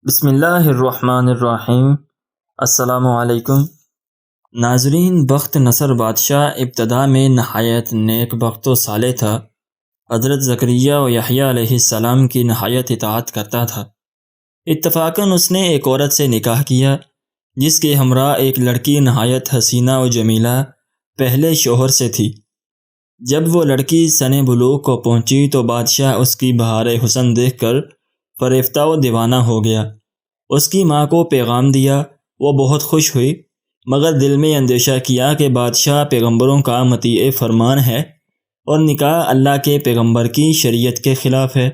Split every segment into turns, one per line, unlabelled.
بسم اللہ الرحمن الرحیم۔ السلام علیکم ناظرین، بخت نصر بادشاہ ابتدا میں نہایت نیک بخت و صالح تھا۔ حضرت زکریا و یحییٰ علیہ السلام کی نہایت اطاعت کرتا تھا۔ اتفاقاً اس نے ایک عورت سے نکاح کیا جس کے ہمراہ ایک لڑکی نہایت حسینہ و جمیلہ پہلے شوہر سے تھی۔ جب وہ لڑکی سن بلوغ کو پہنچی تو بادشاہ اس کی بہار حسن دیکھ کر فریفتہ و دیوانہ ہو گیا۔ اس کی ماں کو پیغام دیا، وہ بہت خوش ہوئی، مگر دل میں اندیشہ کیا کہ بادشاہ پیغمبروں کا مطیع فرمان ہے اور نکاح اللہ کے پیغمبر کی شریعت کے خلاف ہے،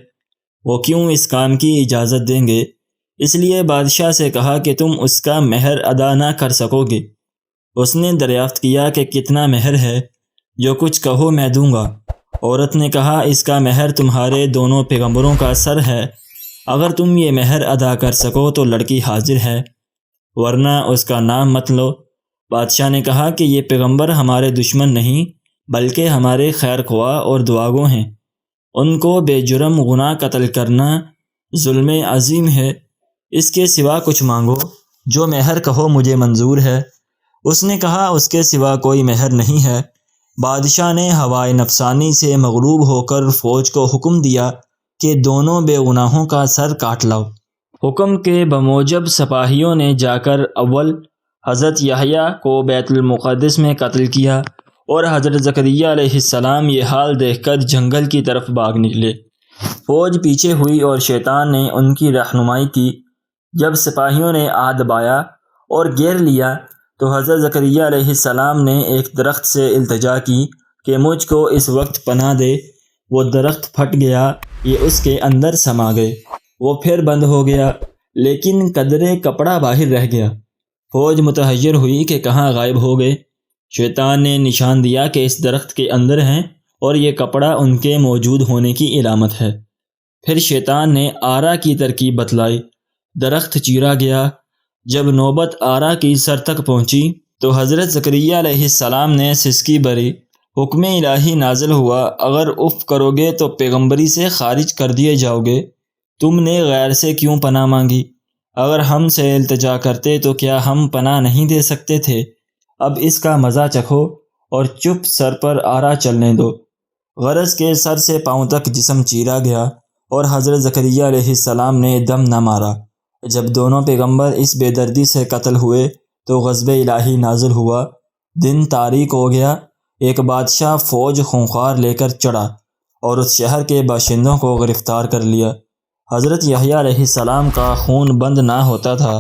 وہ کیوں اس کام کی اجازت دیں گے؟ اس لیے بادشاہ سے کہا کہ تم اس کا مہر ادا نہ کر سکو گے۔ اس نے دریافت کیا کہ کتنا مہر ہے؟ جو کچھ کہو میں دوں گا۔ عورت نے کہا، اس کا مہر تمہارے دونوں پیغمبروں کا سر ہے، اگر تم یہ مہر ادا کر سکو تو لڑکی حاضر ہے، ورنہ اس کا نام مت لو۔ بادشاہ نے کہا کہ یہ پیغمبر ہمارے دشمن نہیں بلکہ ہمارے خیر خواہ اور دعاگو ہیں، ان کو بے جرم گناہ قتل کرنا ظلم عظیم ہے، اس کے سوا کچھ مانگو، جو مہر کہو مجھے منظور ہے۔ اس نے کہا، اس کے سوا کوئی مہر نہیں ہے۔ بادشاہ نے ہوائے نفسانی سے مغلوب ہو کر فوج کو حکم دیا کہ دونوں بے گناہوں کا سر کاٹ لاؤ۔ حکم کے بموجب سپاہیوں نے جا کر اول حضرت یحییٰ کو بیت المقدس میں قتل کیا اور حضرت زکریا علیہ السلام یہ حال دیکھ کر جنگل کی طرف بھاگ نکلے۔ فوج پیچھے ہوئی اور شیطان نے ان کی رہنمائی کی۔ جب سپاہیوں نے دبایا اور گھیر لیا تو حضرت زکریا علیہ السلام نے ایک درخت سے التجا کی کہ مجھ کو اس وقت پناہ دے۔ وہ درخت پھٹ گیا، یہ اس کے اندر سما گئے، وہ پھر بند ہو گیا، لیکن قدرے کپڑا باہر رہ گیا۔ فوج متحیر ہوئی کہ کہاں غائب ہو گئے۔ شیطان نے نشان دیا کہ اس درخت کے اندر ہیں اور یہ کپڑا ان کے موجود ہونے کی علامت ہے۔ پھر شیطان نے آرا کی ترکیب بتلائی، درخت چیرا گیا۔ جب نوبت آرا کی سر تک پہنچی تو حضرت زکریا علیہ السلام نے سسکی بھری، حکم الہی نازل ہوا، اگر اف کرو گے تو پیغمبری سے خارج کر دیے جاؤ گے۔ تم نے غیر سے کیوں پناہ مانگی؟ اگر ہم سے التجا کرتے تو کیا ہم پناہ نہیں دے سکتے تھے؟ اب اس کا مزہ چکھو اور چپ سر پر آرا چلنے دو۔ غرض کے سر سے پاؤں تک جسم چیرا گیا اور حضرت زکریا علیہ السلام نے دم نہ مارا۔ جب دونوں پیغمبر اس بے دردی سے قتل ہوئے تو غضب الہی نازل ہوا، دن تاریک ہو گیا۔ ایک بادشاہ فوج خونخوار لے کر چڑھا اور اس شہر کے باشندوں کو گرفتار کر لیا۔ حضرت یحییٰ علیہ السلام کا خون بند نہ ہوتا تھا،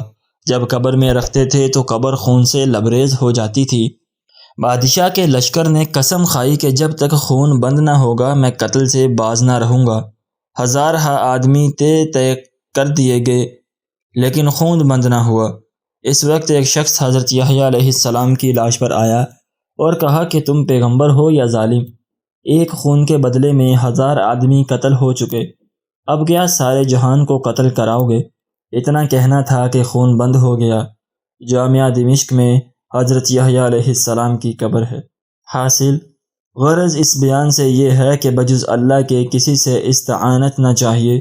جب قبر میں رکھتے تھے تو قبر خون سے لبریز ہو جاتی تھی۔ بادشاہ کے لشکر نے قسم کھائی کہ جب تک خون بند نہ ہوگا میں قتل سے باز نہ رہوں گا۔ ہزارہ آدمی طے کر دیے گئے لیکن خون بند نہ ہوا۔ اس وقت ایک شخص حضرت یحییٰ علیہ السلام کی لاش پر آیا اور کہا کہ تم پیغمبر ہو یا ظالم؟ ایک خون کے بدلے میں 1000 آدمی قتل ہو چکے، اب کیا سارے جہان کو قتل کراؤ گے؟ اتنا کہنا تھا کہ خون بند ہو گیا۔ جامعہ دمشق میں حضرت یحییٰ علیہ السلام کی قبر ہے۔ حاصل غرض اس بیان سے یہ ہے کہ بجز اللہ کے کسی سے استعانت نہ چاہیے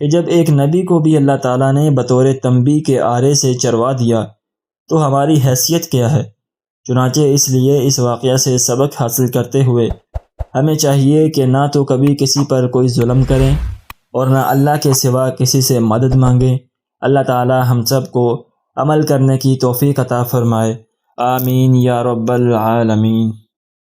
کہ جب ایک نبی کو بھی اللہ تعالیٰ نے بطور تنبیہ کے آرے سے چروا دیا تو ہماری حیثیت کیا ہے؟ چنانچہ اس لیے اس واقعہ سے سبق حاصل کرتے ہوئے ہمیں چاہیے کہ نہ تو کبھی کسی پر کوئی ظلم کریں اور نہ اللہ کے سوا کسی سے مدد مانگیں۔ اللہ تعالی ہم سب کو عمل کرنے کی توفیق عطا فرمائے، آمین یا رب العالمین۔